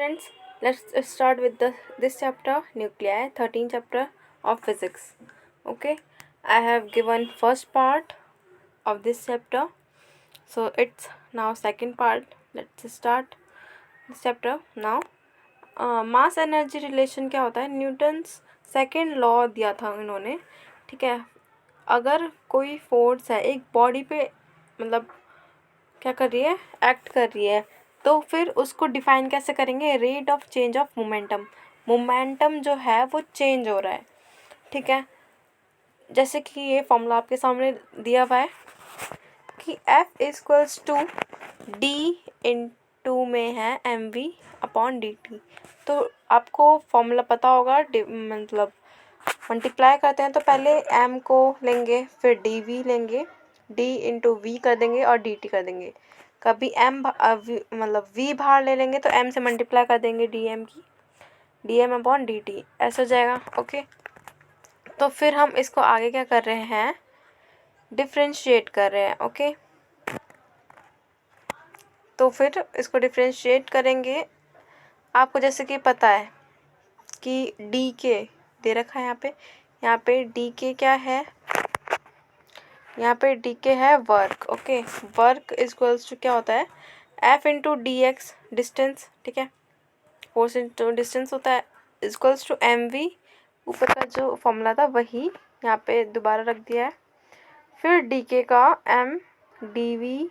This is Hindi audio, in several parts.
students, let's start with this chapter, nuclei, 13th chapter of physics. Okay, I have given first part of this chapter, so it's now second part. Let's start this chapter now. Mass energy relation क्या होता है? न्यूटन्स सेकेंड लॉ दिया था इन्होंने, ठीक है। अगर कोई फोर्स है एक बॉडी पे, मतलब क्या कर रही है, एक्ट कर रही है, तो फिर उसको डिफाइन कैसे करेंगे? Rate of change of momentum. Momentum जो है वो चेंज हो रहा है, ठीक है। जैसे कि ये फॉर्मूला आपके सामने दिया हुआ है कि F equals to D into में है mv/dt। तो आपको फॉर्मूला पता होगा, मतलब मल्टीप्लाई करते हैं तो पहले m को लेंगे, फिर dv लेंगे, d इंटू वी कर देंगे और dt कर देंगे। कभी m मतलब v बाहर ले लेंगे तो m से मल्टीप्लाई कर देंगे dm की, dm/dt ऐसा हो जाएगा। ओके, तो फिर हम इसको आगे क्या कर रहे हैं? डिफ्रेंशिएट कर रहे हैं। ओके, तो फिर इसको डिफ्रेंशिएट करेंगे। आपको जैसे कि पता है कि डी के दे रखा है यहाँ पे डी के क्या है? यहाँ पे डी के है work. Okay, work equals to क्या होता है? F into D X, distance, ठीक है। फोर्स इंटू डिस्टेंस होता है, इक्वल्स टू एम वी। ऊपर का जो फॉर्मूला था वही यहाँ पे दोबारा रख दिया है। फिर डी के का एम डी वी,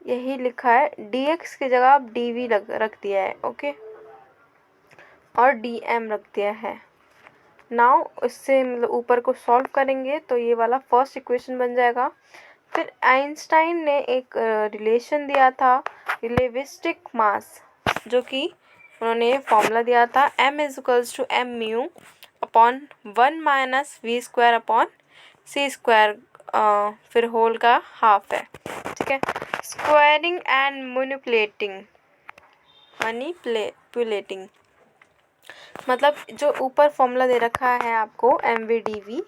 यही लिखा है। डी एक्स की जगह आप डी वी रख दिया है। ओके, और डी एम रख दिया है। नाउ इससे मतलब ऊपर को सॉल्व करेंगे तो ये वाला फर्स्ट इक्वेशन बन जाएगा। फिर आइंस्टाइन ने एक रिलेशन दिया था, रिलेटिविस्टिक मास, जो कि उन्होंने फॉर्मूला दिया था m is equals to M mu upon 1 minus V square upon C square, फिर होल का हाफ है, ठीक है। स्क्वायरिंग एंड मैनिपुलेटिंग, मतलब जो ऊपर फॉर्मूला दे रखा है आपको एम वी डी वी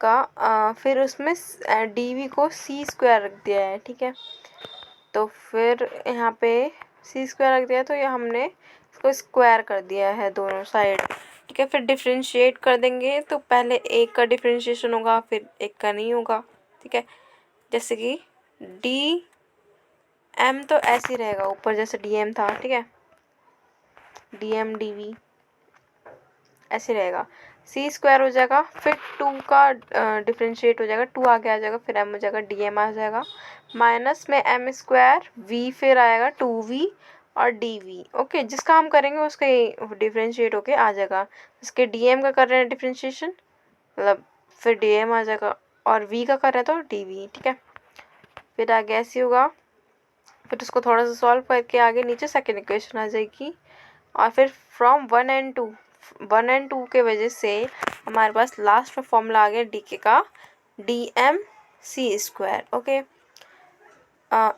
का, फिर उसमें डी वी को सी स्क्वायर रख दिया है, ठीक है। तो फिर यहाँ पे सी स्क्वायर रख दिया, तो ये हमने इसको स्क्वायर कर दिया है दोनों साइड, ठीक है। फिर डिफ्रेंशिएट कर देंगे तो पहले एक का डिफ्रेंशिएशन होगा, फिर एक का नहीं होगा, ठीक है। जैसे कि डी एम तो ऐसे ही रहेगा ऊपर जैसे डी एम था, ठीक है। डी एम डी वी ऐसे रहेगा। सी स्क्वायर हो जाएगा, फिर 2 का डिफ्रेंशिएट हो जाएगा, 2 आगे आ जाएगा, फिर m हो जाएगा, डी एम आ जाएगा, माइनस में एम स्क्वायर वी, फिर आएगा 2v और dv। ओके, जिसका हम करेंगे उसका डिफ्रेंशिएट होके आ जाएगा। इसके dm का कर रहे हैं डिफ्रेंशिएशन, मतलब फिर dm आ जाएगा, और v का कर रहे हैं तो dv, ठीक है। फिर आगे ऐसे होगा, फिर उसको थोड़ा सा सॉल्व करके आगे नीचे सेकेंड इक्वेशन आ जाएगी, और फिर फ्रॉम 1 एंड 2 के वजह से हमारे पास लास्ट में फॉर्मूला आ गया डी के का D M C square. Okay,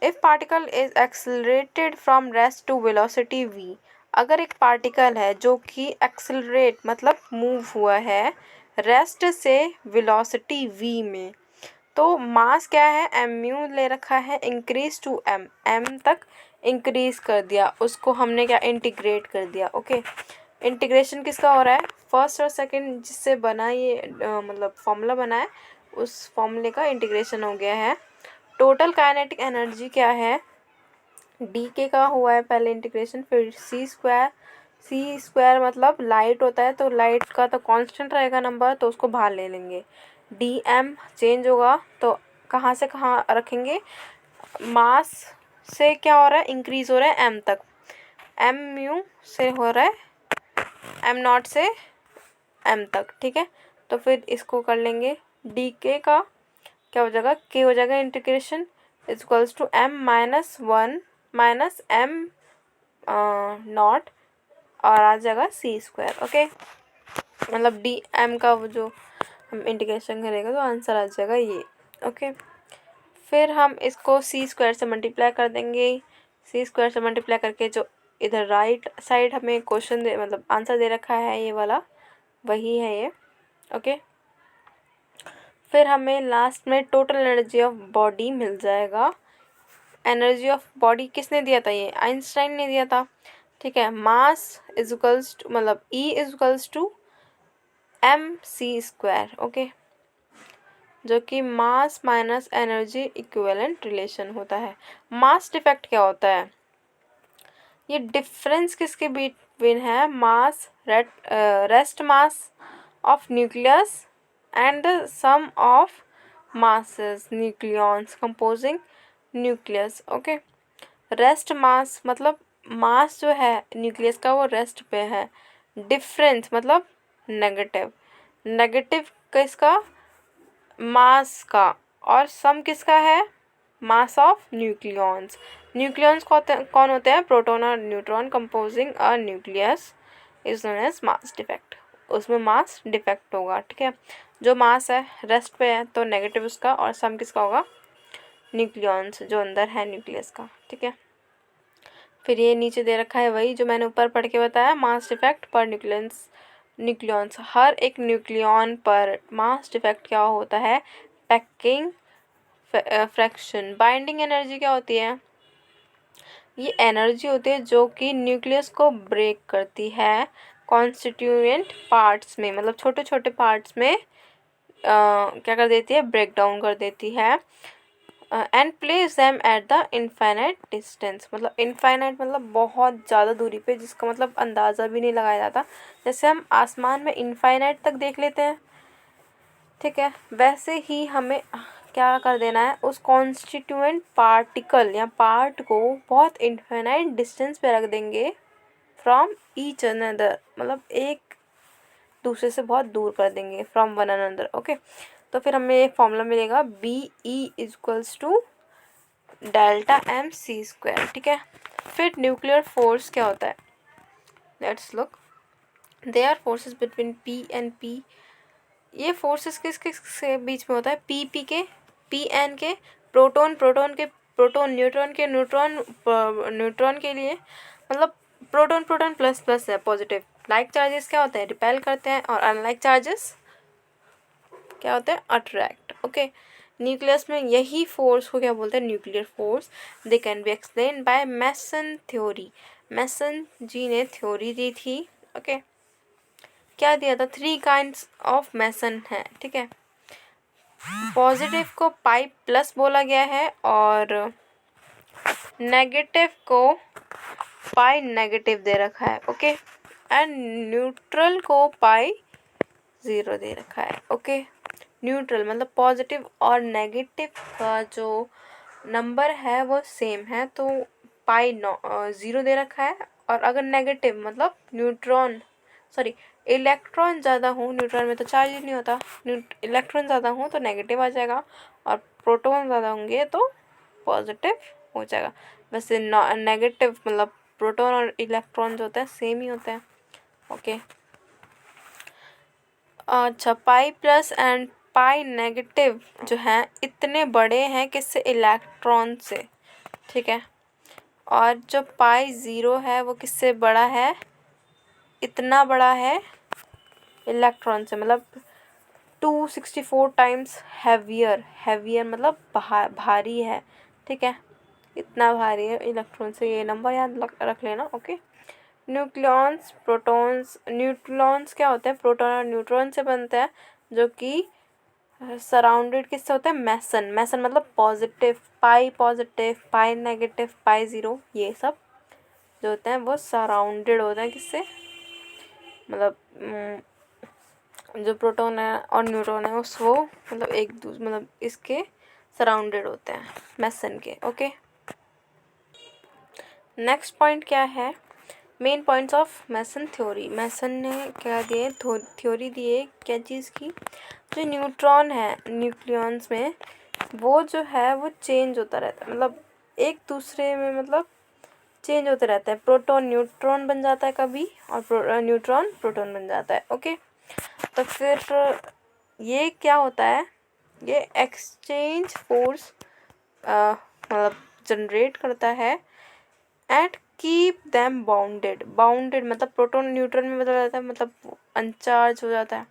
if particle is accelerated from rest to velocity v, अगर एक पार्टिकल है जो कि एक्सेलरेट मतलब मूव हुआ है रेस्ट से वेलोसिटी v में, तो मास क्या है? एम म्यू ले रखा है, इंक्रीज टू एम तक इंक्रीज कर दिया, उसको हमने क्या इंटीग्रेट कर दिया। ओके, इंटीग्रेशन किसका हो रहा है? फर्स्ट और सेकंड जिससे बना ये मतलब फॉर्मूला बना है, उस फॉर्मूले का इंटीग्रेशन हो गया है। टोटल काइनेटिक एनर्जी क्या है? डी के का हुआ है पहले इंटीग्रेशन, फिर सी स्क्वायर मतलब लाइट होता है, तो लाइट का तो कांस्टेंट रहेगा नंबर, तो उसको बाहर ले लेंगे। डी एम चेंज होगा तो कहाँ से कहाँ रखेंगे? मास से क्या हो रहा है? इंक्रीज हो रहा है एम तक, एम म्यू से हो रहा है एम नॉट से एम तक, ठीक है। तो फिर इसको कर लेंगे, डी के का क्या हो जाएगा? के हो जाएगा integration equals to M minus 1 minus M not, और आ जाएगा सी स्क्वायर। ओके, मतलब डी एम का वो जो हम इंटीग्रेशन करेगा तो आंसर आ जाएगा ये। ओके, फिर हम इसको सी स्क्वायर से मल्टीप्लाई कर देंगे। सी स्क्वायर से मल्टीप्लाई करके जो इधर राइट साइड हमें क्वेश्चन दे मतलब आंसर दे रखा है ये वाला, वही है ये। ओके, फिर हमें लास्ट में टोटल एनर्जी ऑफ बॉडी मिल जाएगा। एनर्जी ऑफ बॉडी किसने दिया था? ये आइंस्टाइन ने दिया था। ठीक है। मास इज इक्वल्स टू मतलब E is equals to mc², okay, जो कि mass minus energy equivalent relation होता है। मास डिफेक्ट क्या होता है? ये डिफरेंस किसके बिटवीन है? Mass rest mass of nucleus and the sum of masses nucleons composing nucleus, okay. Rest mass मतलब मास जो है न्यूक्लियस का वो रेस्ट पे है। डिफरेंस मतलब नेगेटिव, नेगेटिव किसका? मास का। और सम किसका है? Mass of nucleons. न्यूक्लियॉन्स कौन होते हैं? प्रोटॉन और neutron composing a nucleus is known as mass defect. उसमें मास डिफेक्ट होगा, ठीक है। जो मास है रेस्ट पे है तो नेगेटिव उसका, और सम किसका होगा? न्यूक्लियॉन्स जो अंदर है न्यूक्लियस का, ठीक है। फिर ये नीचे दे रखा है वही जो मैंने ऊपर पढ़ के बताया, मास डिफेक्ट पर न्यूक्लियॉन्स। हर एक न्यूक्लियॉन पर मास डिफेक्ट क्या होता है? Packing fraction. बाइंडिंग एनर्जी क्या होती है? ये एनर्जी होती है जो कि न्यूक्लियस को ब्रेक करती है कॉन्स्टिट्यूएंट पार्ट्स में, मतलब छोटे छोटे पार्ट्स में क्या कर देती है? ब्रेक डाउन कर देती है। And place them at the infinite distance, मतलब इनफाइनाइट मतलब बहुत ज़्यादा दूरी पे, जिसका मतलब अंदाज़ा भी नहीं लगाया जाता। जैसे हम आसमान में इनफाइनाइट तक देख लेते हैं, ठीक है, वैसे ही हमें क्या कर देना है? उस कॉन्स्टिट्यूएंट पार्टिकल या पार्ट को बहुत इनफाइनाइट डिस्टेंस पे रख देंगे फ्रॉम ईच अनदर, मतलब एक दूसरे से बहुत दूर कर देंगे, फ्रॉम वन अनदर, ओके। तो फिर हमें एक फॉर्मूला मिलेगा BE is equals to delta mc², ठीक है। फिर न्यूक्लियर फोर्स क्या होता है? Let's look. They are forces between P and P। ये फोर्सेस किस किस के बीच में होता है? P के, Pn के, प्रोटॉन प्रोटॉन के, प्रोटॉन न्यूट्रॉन के, न्यूट्रॉन के लिए, मतलब प्रोटॉन प्रोटॉन प्लस प्लस है पॉजिटिव। लाइक चार्जेस क्या होते हैं? रिपेल करते हैं, और अनलाइक चार्जेस क्या होते हैं? Attract, okay. न्यूक्लियस में यही फोर्स को क्या बोलते हैं? Nuclear force. They can be explain by meson theory. Meson ji ने थ्योरी दी थी, ओके। क्या दिया था? 3 काइंड्स ऑफ मैसन है, ठीक है। पॉजिटिव को पाई प्लस बोला गया है, और नेगेटिव को पाई नेगेटिव दे रखा है, ओके। एंड न्यूट्रल को पाई 0 दे रखा है, ओके। न्यूट्रल मतलब पॉजिटिव और नेगेटिव का जो नंबर है वो सेम है, तो पाई 0 दे रखा है। और अगर नेगेटिव मतलब इलेक्ट्रॉन ज़्यादा हो, न्यूट्रॉन में तो चार्ज ही नहीं होता, इलेक्ट्रॉन ज़्यादा हो तो नेगेटिव आ जाएगा, और प्रोटॉन ज़्यादा होंगे तो पॉजिटिव हो जाएगा। वैसे नेगेटिव मतलब प्रोटॉन और इलेक्ट्रॉन जो होते हैं सेम ही होते हैं, ओके। अच्छा, pi plus and pi negative जो हैं इतने बड़े हैं किससे? इलेक्ट्रॉन से, ठीक है। और जो पाई 0 है वो किससे बड़ा है? इतना बड़ा है इलेक्ट्रॉन से, मतलब 264 टाइम्स हैवियर। हैवियर मतलब भारी है, ठीक है, इतना भारी है इलेक्ट्रॉन से। ये नंबर याद रख लेना, ओके। न्यूक्लियॉन्स प्रोटॉन्स, न्यूट्रॉन्स क्या होते हैं? प्रोटॉन और न्यूट्रॉन से बनते हैं, जो कि सराउंडेड किससे होते हैं? मैसन। मैसन मतलब पॉजिटिव, पाई नेगेटिव, पाई 0, ये सब जो होते हैं वो सराउंडेड होते हैं किससे? मतलब जो प्रोटॉन है और न्यूट्रॉन है वो मतलब एक दूसरे मतलब इसके सराउंडेड होते हैं मैसन के, ओके। नेक्स्ट पॉइंट क्या है? Main points of meson theory. Meson ने क्या दिए? थ्योरी दिए क्या चीज़ की? जो न्यूट्रॉन है न्यूक्लियॉन्स में, वो जो है वो चेंज होता रहता है, मतलब एक दूसरे में मतलब चेंज होते रहता है। प्रोटॉन न्यूट्रॉन बन जाता है कभी, और न्यूट्रॉन प्रोटॉन बन जाता है, ओके। तो फिर ये क्या होता है? ये एक्सचेंज फोर्स मतलब जनरेट करता है and keep them bounded. Bounded मतलब प्रोटॉन न्यूट्रॉन में बदल जाता है, मतलब अनचार्ज हो जाता है,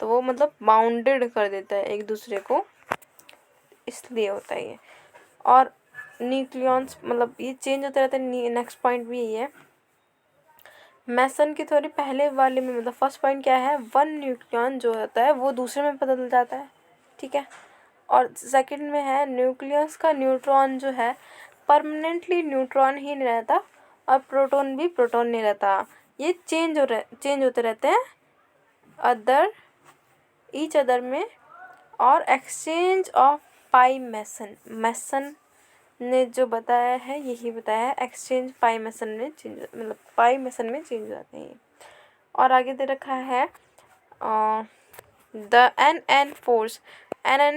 तो वो मतलब बाउंडेड कर देता है एक दूसरे को, इसलिए होता है ये। और न्यूक्लियॉन्स मतलब ये चेंज होते रहते हैं। नेक्स्ट पॉइंट भी यही है मैसन की थ्योरी पहले वाले में मतलब फर्स्ट पॉइंट क्या है, वन न्यूक्लियन जो होता है वो दूसरे में बदल जाता है, ठीक है। और सेकंड में है न्यूक्लियस का न्यूट्रॉन जो है परमानेंटली न्यूट्रॉन ही नहीं रहता और प्रोटॉन भी प्रोटॉन नहीं रहता, ये चेंज होते रहते हैं अदर ईच अदर में। और एक्सचेंज ऑफ पाई मैसन ने जो बताया है यही बताया है, एक्सचेंज पाई मैसन में चेंज मतलब पाई मैसन में चेंज हो जाते हैं। और आगे दे रखा है द एन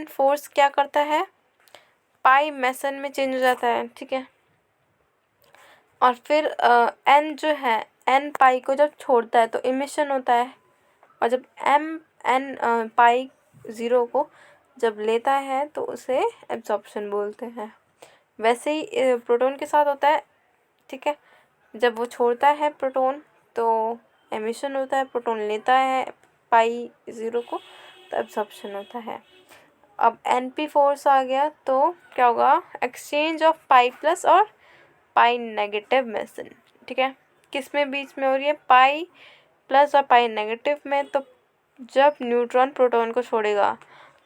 फोर्स क्या करता है, पाई मैसन में चेंज हो जाता है, ठीक है। और फिर एन जो है, एन पाई को जब छोड़ता है तो इमिशन होता है, और जब एन पाई ज़ीरो को जब लेता है तो उसे एब्जॉर्प्शन बोलते हैं। वैसे ही प्रोटॉन के साथ होता है, ठीक है। जब वो छोड़ता है प्रोटॉन तो एमिशन होता है, प्रोटॉन लेता है पाई ज़ीरो को तो एब्जॉर्प्शन होता है। अब एनपी फोर्स आ गया तो क्या होगा, एक्सचेंज ऑफ पाई प्लस और पाई नेगेटिव मैसन, ठीक है। किस में बीच में हो रही है, पाई प्लस और पाई नेगेटिव में। तो जब न्यूट्रॉन प्रोटॉन को छोड़ेगा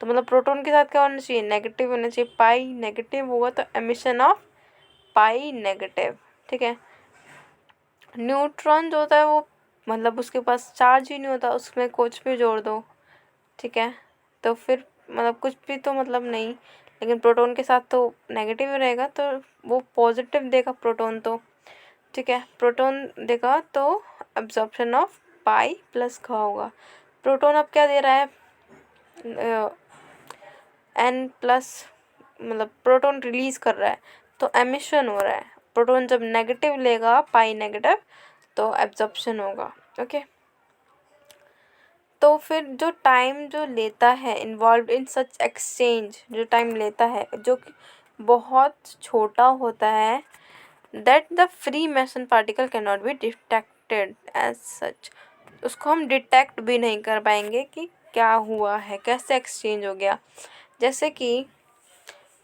तो मतलब प्रोटॉन के साथ क्या होना चाहिए, नेगेटिव होना चाहिए, पाई नेगेटिव होगा तो एमिशन ऑफ पाई नेगेटिव, ठीक है। न्यूट्रॉन जो होता है वो मतलब उसके पास चार्ज ही नहीं होता, उसमें कुछ भी जोड़ दो, ठीक है, तो फिर मतलब कुछ भी तो मतलब नहीं, लेकिन प्रोटॉन के साथ तो नेगेटिव रहेगा तो वो पॉजिटिव देगा प्रोटॉन तो, ठीक है। प्रोटॉन देगा तो एब्जॉर्प्शन ऑफ पाई प्लस का होगा। प्रोटॉन अब क्या दे रहा है, एन प्लस मतलब प्रोटॉन रिलीज कर रहा है तो एमिशन हो रहा है। प्रोटॉन जब नेगेटिव लेगा पाई नेगेटिव तो एब्जॉर्प्शन होगा, ओके। तो फिर जो टाइम जो लेता है इन्वॉल्व इन सच एक्सचेंज, जो टाइम लेता है जो कि बहुत छोटा होता है, that the free meson particle can not be detected as such, उसको हम डिटेक्ट भी नहीं कर पाएंगे कि क्या हुआ है, कैसे एक्सचेंज हो गया। जैसे कि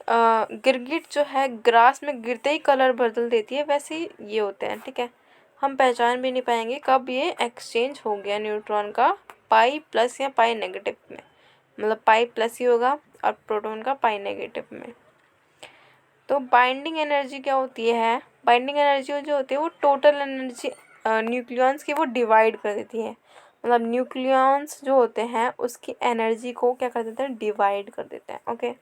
गिरगिट जो है ग्रास में गिरते ही कलर बदल देती है, वैसे ही ये होते हैं, ठीक है। हम पहचान भी नहीं पाएंगे कब ये एक्सचेंज हो गया न्यूट्रॉन का पाई प्लस या पाई नेगेटिव में, मतलब पाई प्लस ही होगा और प्रोटॉन का पाई नेगेटिव में। तो बाइंडिंग एनर्जी क्या होती है, बाइंडिंग एनर्जी जो होती है वो टोटल एनर्जी न्यूक्लियॉन्स की वो डिवाइड कर देती है, मतलब न्यूक्लियॉन्स जो होते हैं उसकी एनर्जी को क्या कर देते हैं, डिवाइड कर देते हैं, ओके।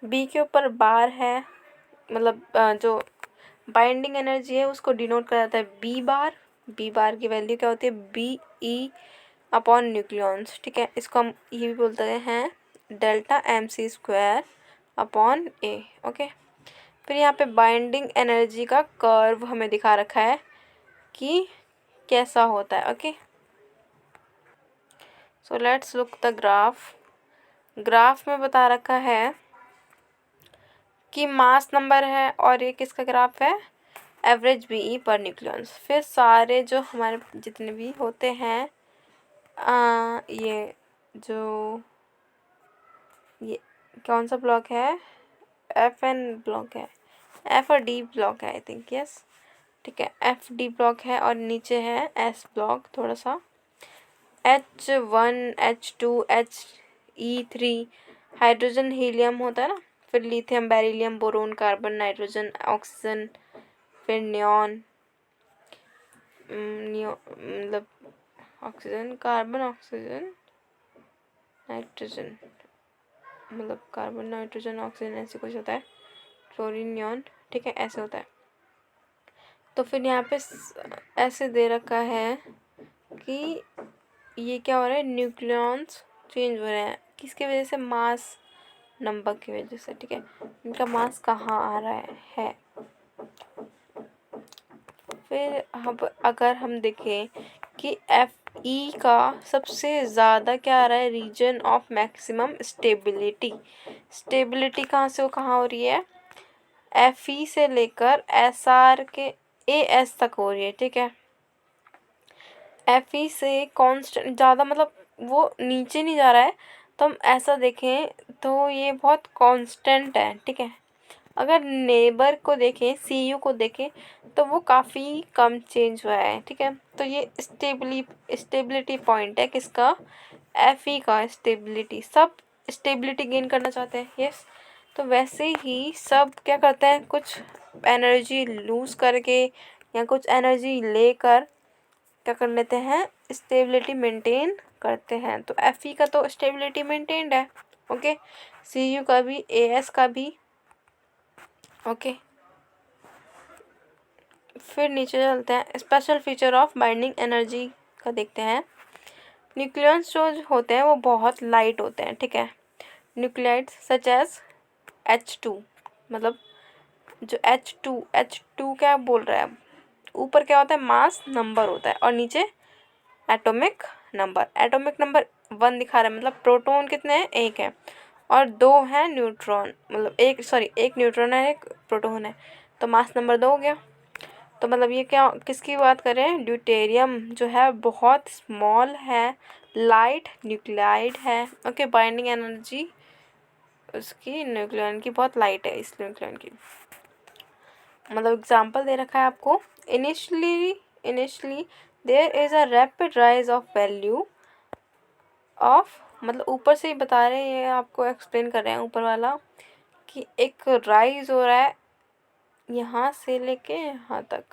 बी के ऊपर बार है, मतलब जो बाइंडिंग एनर्जी है उसको डिनोट करा जाता है बी बार। बी बार की वैल्यू क्या होती है, बी ई अपॉन न्यूक्लियॉन्स, ठीक है। इसको हम ये भी बोलते हैं delta M C square upon A, okay. फिर यहाँ पे बाइंडिंग एनर्जी का कर्व हमें दिखा रखा है कि कैसा होता है, okay. So let's look the graph. Graph में बता रखा है कि मास नंबर है और ये किसका ग्राफ है, एवरेज बीई पर न्यूक्लियॉन्स। फिर सारे जो हमारे जितने भी होते हैं ये जो ये कौन सा ब्लॉक है, एफ एन ब्लॉक है, एफ और डी ब्लॉक है आई थिंक, यस, ठीक है। एफ डी ब्लॉक है और नीचे है एस ब्लॉक थोड़ा सा, H1 H2 He3 hydrogen helium होता है ना, फिर lithium beryllium boron carbon nitrogen oxygen, फिर नियॉन मतलब ऑक्सीजन कार्बन ऑक्सीजन नाइट्रोजन, मतलब कार्बन नाइट्रोजन ऑक्सीजन ऐसे कुछ होता है, फ्लोरीन नियॉन, ठीक है, ऐसे होता है। तो फिर यहाँ पे ऐसे दे रखा है कि ये क्या हो रहा है, न्यूक्लियॉन्स चेंज हो रहे हैं किसकी वजह से, मास नंबर की वजह से, ठीक है। इनका मास कहाँ आ रहा है। फिर अगर हम देखें कि एफ ई का सबसे ज़्यादा क्या आ रहा है, reason of maximum stability. Stability कहाँ से वो कहाँ हो रही है, एफ ई से लेकर एस आर के ए एस तक हो रही है, ठीक है। एफ ई से कांस्टेंट ज़्यादा मतलब वो नीचे नहीं जा रहा है, तो हम ऐसा देखें तो ये बहुत कांस्टेंट है, ठीक है। अगर नेबर को देखें, CU को देखें, तो वो काफ़ी कम चेंज हुआ है, ठीक है। तो ये स्टेबिलिटी पॉइंट है किसका, FE का। स्टेबिलिटी, सब स्टेबिलिटी गेन करना चाहते हैं, यस। तो वैसे ही सब क्या करते हैं, कुछ एनर्जी लूज़ करके या कुछ एनर्जी लेकर क्या कर लेते हैं, स्टेबिलिटी मेंटेन करते हैं। तो FE का तो स्टेबिलिटी मेंटेन्ड है, ओके। CU का भी, AS का भी, ओके। फिर नीचे चलते हैं, special feature of binding energy का देखते हैं। न्यूक्लियॉन्स जो होते हैं वो बहुत लाइट होते हैं, ठीक है। न्यूक्लियाइड्स सच एज H2, मतलब जो H2 क्या बोल रहा है, ऊपर क्या होता है, मास नंबर होता है, और नीचे एटॉमिक नंबर। एटॉमिक नंबर 1 दिखा रहा है, मतलब प्रोटॉन कितने हैं, 1 है, और 2 हैं न्यूट्रॉन, मतलब एक न्यूट्रॉन है, एक प्रोटॉन है, तो मास नंबर 2 हो गया। तो मतलब ये क्या, किसकी बात कर रहे हैं, ड्यूटेरियम जो है बहुत स्मॉल है, लाइट न्यूक्लियाइड है, ओके। बाइंडिंग एनर्जी उसकी न्यूक्लियॉन की बहुत लाइट है, इस न्यूक्लियॉन की। मतलब एग्जांपल दे रखा है आपको, initially there is a rapid rise of value of, मतलब ऊपर से ही बता रहे हैं, ये आपको एक्सप्लेन कर रहे हैं ऊपर वाला, कि एक राइज हो रहा है यहाँ से लेके यहाँ तक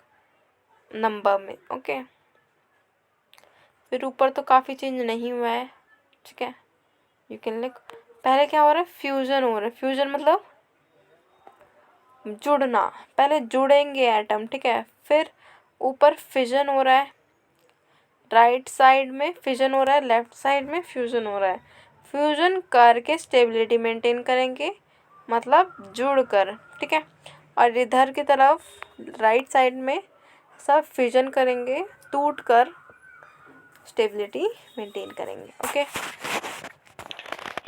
नंबर में, ओके। फिर ऊपर तो काफ़ी चेंज नहीं हुआ है, ठीक है। यू कैन लिख, पहले क्या हो रहा है, फ्यूज़न हो रहा है। फ्यूज़न मतलब जुड़ना, पहले जुड़ेंगे एटम, ठीक है। फिर ऊपर फिजन हो रहा है, राइट साइड में फिजन हो रहा है, लेफ्ट साइड में फ्यूज़न हो रहा है। फ्यूज़न करके स्टेबिलिटी मेंटेन करेंगे, मतलब जुड़ कर, ठीक है। और इधर की तरफ राइट साइड में सब फिजन करेंगे, टूट कर स्टेबिलिटी मेंटेन करेंगे, ओके।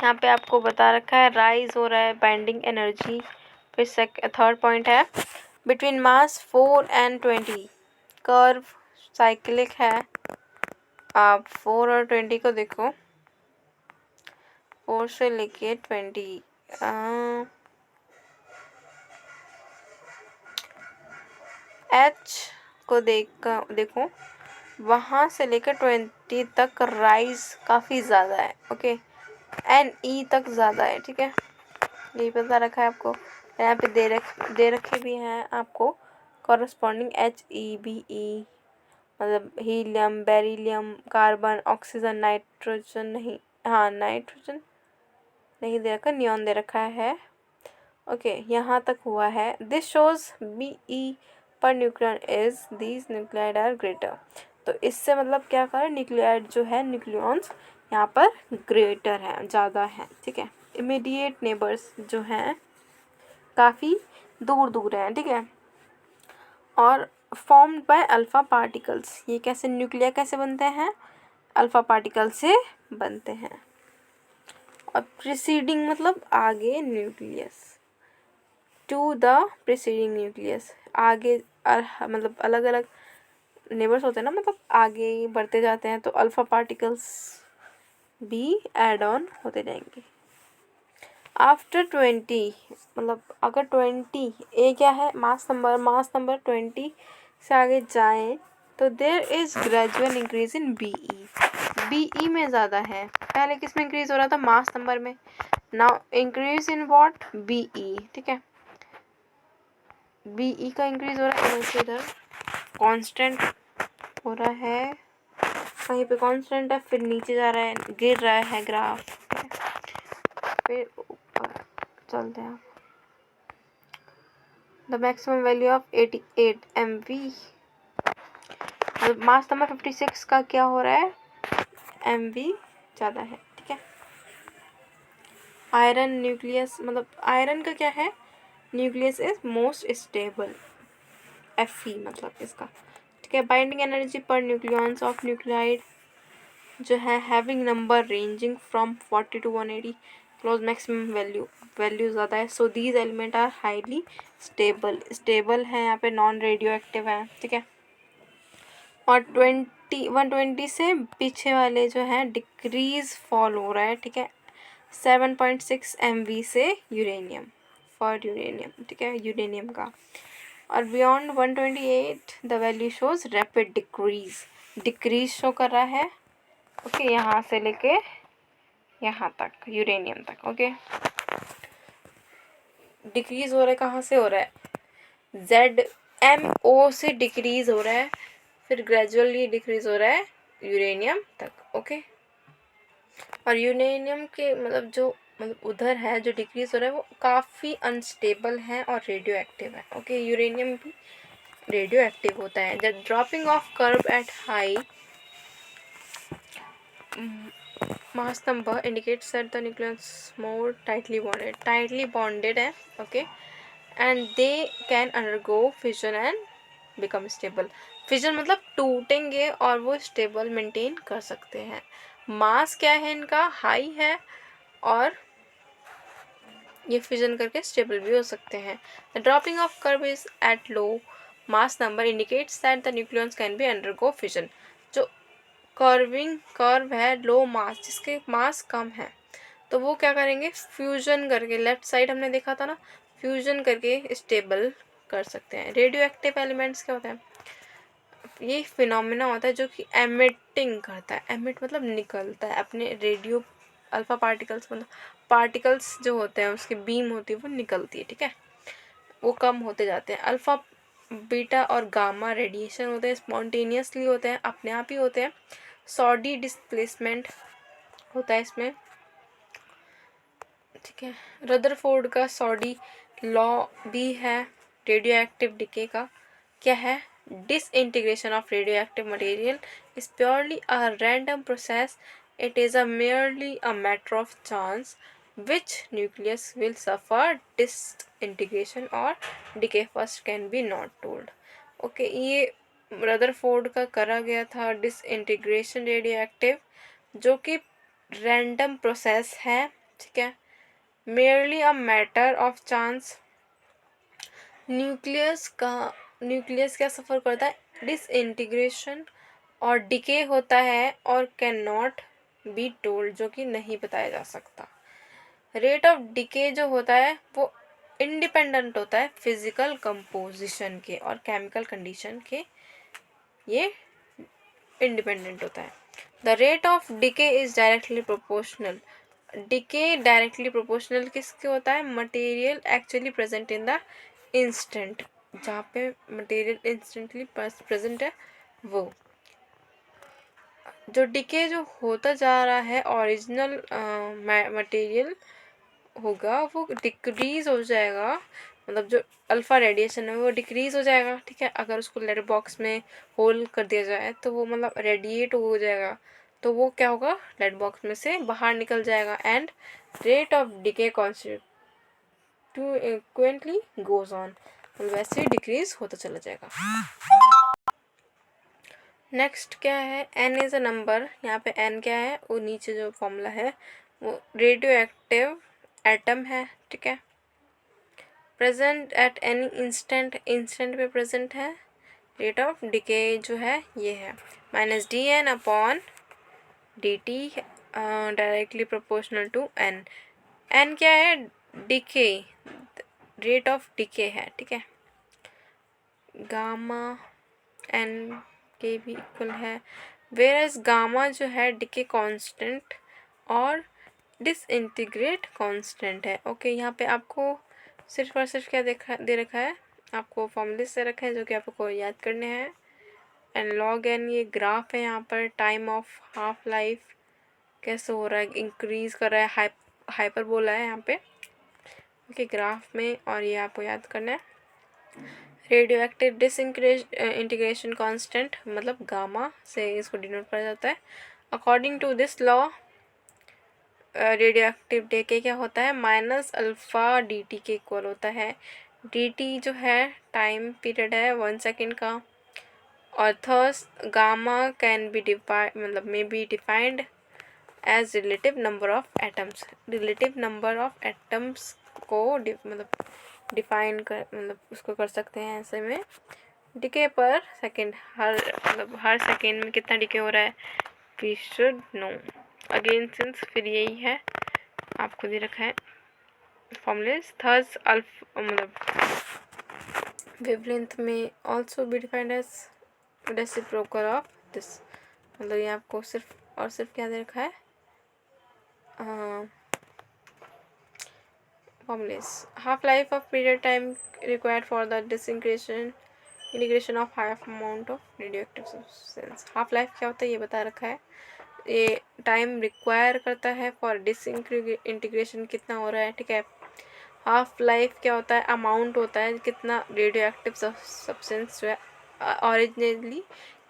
यहाँ पे आपको बता रखा है राइज हो रहा है बाइंडिंग एनर्जी। फिर थर्ड पॉइंट है, between mass 4 and 20 curve cyclic है। आप 4 और 20 को देखो, 4 से लेके 20, H को देखो, वहाँ से लेकर 20 तक राइज काफ़ी ज़्यादा है, ओके। NE तक ज़्यादा है, ठीक है। यही बता रखा है आपको। यहाँ पे दे रखे भी हैं आपको कॉरस्पॉन्डिंग HEBE, मतलब helium, beryllium, carbon, oxygen, nitrogen नहीं, हाँ नाइट्रोजन नहीं दे रखा, नियॉन दे रखा है, ओके। यहाँ तक हुआ है। दिस शोज BE पर nucleon is these nuclide are greater. तो इससे मतलब क्या करें, न्यूक्लियाइड जो है, न्यूक्लियॉन्स यहाँ पर ग्रेटर है, ज़्यादा है, ठीक है। इमीडिएट नेबर्स जो हैं काफ़ी दूर दूर हैं, ठीक है। और फॉर्म्ड बाय अल्फ़ा पार्टिकल्स, ये कैसे न्यूक्लिया कैसे बनते हैं, अल्फ़ा पार्टिकल से बनते हैं। और प्रीसीडिंग मतलब आगे nucleus, to the preceding nucleus, आगे मतलब अलग अलग नेबर्स होते हैं ना, मतलब आगे बढ़ते जाते हैं, तो अल्फ़ा पार्टिकल्स भी ऐड ऑन होते जाएंगे। आफ्टर 20, मतलब अगर 20 ए क्या है, मास नंबर 20 से आगे जाएं, तो there is gradual increase in BE में ज़्यादा है। पहले किस में इंक्रीज हो रहा था, मास नंबर में, now increase in what, BE, ठीक है। BE का इंक्रीज हो रहा है, इधर कांस्टेंट हो रहा है, कहीं पे कांस्टेंट है, फिर नीचे जा रहा है, गिर रहा है ग्राफ, फिर ऊपर चलते हैं। The maximum value of 88 MV, mass number 56 का क्या हो रहा है, MV ज़्यादा है, ठीक है। आयरन न्यूक्लियस, मतलब आयरन का क्या है, nucleus is most stable, FE मतलब इसका, ठीक है। Binding energy per nucleons of nuclide जो है having number ranging from 40 to 180, close maximum value ज़्यादा है। So these element are highly stable है, यहाँ पे नॉन रेडियो एक्टिव है, ठीक है। और 120 से पीछे वाले जो हैं डिक्रीज फॉल हो रहा है, ठीक है। 7.6 MV से यूरेनियम, फॉर यूरेनियम, ठीक है, यूरेनियम का। और beyond 128 the value shows rapid decrease show कर रहा है। ओके, यहाँ से लेके यहाँ तक, यूरेनियम तक। ओके, डिक्रीज हो रहा है, कहाँ से हो रहा है, ZMO से डिक्रीज हो रहा है, फिर ग्रेजुअली डिक्रीज हो रहा है यूरेनियम तक। ओके, और यूरेनियम के जो उधर है जो डिक्रीज हो रहा है वो काफ़ी अनस्टेबल है और रेडियो एक्टिव है। ओके, यूरेनियम भी रेडियो एक्टिव होता है। The dropping of curve at high mass number indicates that the nucleus more tightly bonded है। Okay, and they can undergo fission and become stable। Fission मतलब टूटेंगे और वो स्टेबल मेंटेन कर सकते हैं। मास क्या है इनका, हाई है, और ये फिजन करके स्टेबल भी हो सकते हैं। The dropping of curve is at low mass number indicates that the nucleus can be undergo fission. जो कर्व है लो मास, जिसके मास कम है, तो वो क्या करेंगे, फ्यूजन करके, लेफ्ट साइड हमने देखा था ना, फ्यूजन करके स्टेबल कर सकते हैं। रेडियो एक्टिव एलिमेंट्स क्या होता है, ये फिनोमिना होता है जो कि एमिटिंग करता है। एमिट मतलब निकलता है अपने रेडियो अल्फा पार्टिकल्स, मतलब पार्टिकल्स जो होते हैं उसकी बीम होती है वो निकलती है, ठीक है, वो कम होते जाते हैं। अल्फा बीटा और गामा रेडिएशन होते हैं, स्पॉन्टेनियसली होते हैं, अपने आप ही होते हैं। सॉडी डिस्प्लेसमेंट होता है इसमें, ठीक है। रदरफोर्ड का सॉडी लॉ भी है रेडियो एक्टिव डिके का। क्या है, disintegration of radioactive material is purely a random process. It is merely a matter of chance which nucleus will suffer disintegration or decay first can be not told। Okay, ये रदरफोर्ड का करा गया था डिसइंटीग्रेशन रेडियोएक्टिव, जो कि रैंडम प्रोसेस है, ठीक है, merely a matter of chance। Nucleus क्या सफ़र करता है, डिसइंटीग्रेशन और डिके होता है, और कैन नॉट बी टोल्ड, जो कि नहीं बताया जा सकता। रेट ऑफ डिके जो होता है वो इंडिपेंडेंट होता है फिजिकल कंपोजिशन के और केमिकल कंडीशन के, ये इंडिपेंडेंट होता है। The rate of decay is directly proportional. Decay directly proportional किसके होता है, material actually present in the instant, जहाँ पे मटेरियल इंस्टेंटली प्रेजेंट है, वो जो डिके जो होता जा रहा है ओरिजिनल मटेरियल होगा वो डिक्रीज हो जाएगा, मतलब जो अल्फ़ा रेडिएशन है वो डिक्रीज हो जाएगा, ठीक है। अगर उसको लेटर बॉक्स में होल कर दिया जाए तो वो रेडिएट हो जाएगा, तो वो क्या होगा, लेटर बॉक्स में से बाहर निकल जाएगा, and rate of decay constituently goes on, वैसे ही डिक्रीज होता चला जाएगा। नेक्स्ट क्या है, n इज़ अ नंबर। यहाँ पे n क्या है, वो नीचे जो फॉर्मूला है वो रेडियो एक्टिव एटम है, ठीक है। प्रेजेंट एट एनी इंस्टेंट पे प्रेजेंट है। रेट ऑफ डिके जो है ये है -dn/dt directly proportional to n। n क्या है, डिके, रेट ऑफ डिके है, ठीक है। गामा n के भी इक्वल है, वेरस गामा जो है डिके कांस्टेंट और डिसइंटीग्रेट कांस्टेंट है। ओके, यहाँ पे आपको सिर्फ और सिर्फ क्या दे रखा है, आपको फॉर्मूले से रखा है जो कि आपको याद करने हैं। एंड लॉग एन ये ग्राफ है, यहाँ पर टाइम ऑफ हाफ लाइफ कैसे हो रहा है, इंक्रीज कर रहा है, हाइपरबोला है यहाँ पे, ओके, ग्राफ में, और ये आपको याद करना है। रेडियो एक्टिव इंटीग्रेशन कांस्टेंट मतलब गामा से इसको डिनोट किया जाता है। According to this law radio active decay क्या होता है, -α/dt के इक्वल होता है। dt जो है टाइम पीरियड है 1 सेकेंड का, और thus gamma can be may be defined as relative number of atoms. Relative number of atoms को डिफाइन कर उसको कर सकते हैं ऐसे में, डिके पर सेकेंड, हर सेकेंड में कितना डिके हो रहा है, we should know. Again since फिर यही है, आपको दे रखा है formula is thus alpha मतलब wavelength में also be defined as reciprocal of this, मतलब ये आपको सिर्फ और सिर्फ क्या दे रखा है, formulas half life of period time required for the integration of high amount of radioactive substance। Half life क्या होता है ये बता रखा है, ये टाइम रिक्वायर करता है फॉर डिसइंटीग्रेशन कितना हो रहा है, ठीक है। हाफ लाइफ क्या होता है, अमाउंट होता है कितना रेडियो एक्टिव सब्सटेंस जो है ओरिजिनली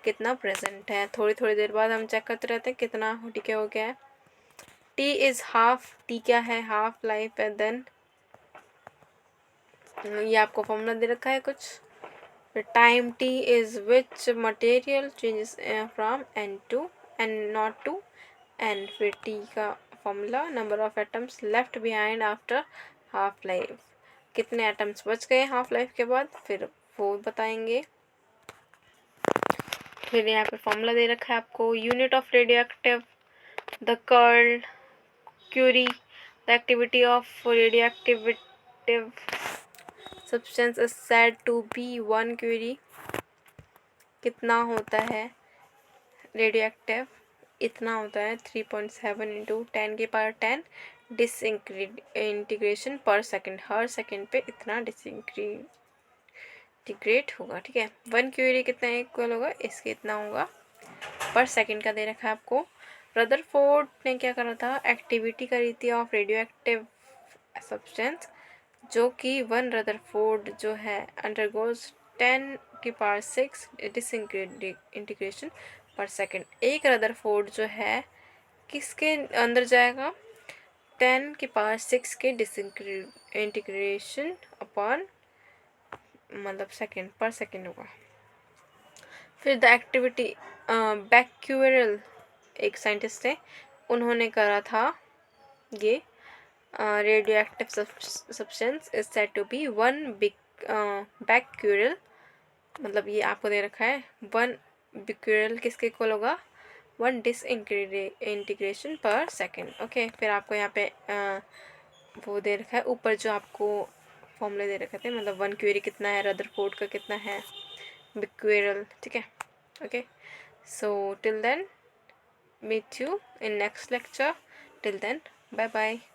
कितना प्रेजेंट है, थोड़ी थोड़ी देर बाद हम चेक करते रहते हैं कितना ठीक है हो गया है। टी इज हाफ, टी क्या है, हाफ लाइफ है। देन ये आपको फॉर्मूला दे रखा है कुछ, time T is which material changes from N to N not to N, फिर टी का formula number of atoms left behind after half life, कितने एटम्स बच गए हाफ लाइफ के बाद, फिर वो बताएंगे। फिर यहाँ पे फॉर्मूला दे रखा है आपको, unit of radioactive, the curl curie, the activity of radioactive substance is said to be 1 curie, कितना होता है रेडियो एक्टिव, इतना होता है 3.7 इंटू 10 की पावर 10 डिसइंटीग्रेशन पर सेकंड, हर सेकंड पे इतना डिसइंटीग्रेट होगा, ठीक है। 1 क्यूरी कितना इक्वल होगा, इसके इतना होगा पर सेकंड का दे रखा है आपको। रदरफोर्ड ने क्या करा था, एक्टिविटी करी थी ऑफ रेडियो एक्टिव सब्सटेंस, जो कि 1 रदरफोर्ड जो है अंडरगोज 10 की पावर 6 डिसइंटीग्रेशन पर सेकंड। एक रदरफोर्ड जो है किसके अंदर जाएगा, 10 की पावर 6 के डिसइंटीग्रेशन अपॉन मतलब सेकंड पर सेकंड होगा। फिर द एक्टिविटी बैक्यूरल एक साइंटिस्ट है, उन्होंने करा था ये radio active substance is said to be 1 becquerel, मतलब ये आपको दे रखा है 1 बैक्यूरल किसके इक्वल होगा, 1 डिसइंटीग्रेशन पर सेकंड, ओके। फिर आपको यहाँ पे वो दे रखा है ऊपर जो आपको फॉर्मूले दे रखे थे, मतलब 1 क्यूरी कितना है, रदरफोर्ड का कितना है, बैक्यूरल, ठीक है, okay. So till then meet you in next lecture, till then bye bye।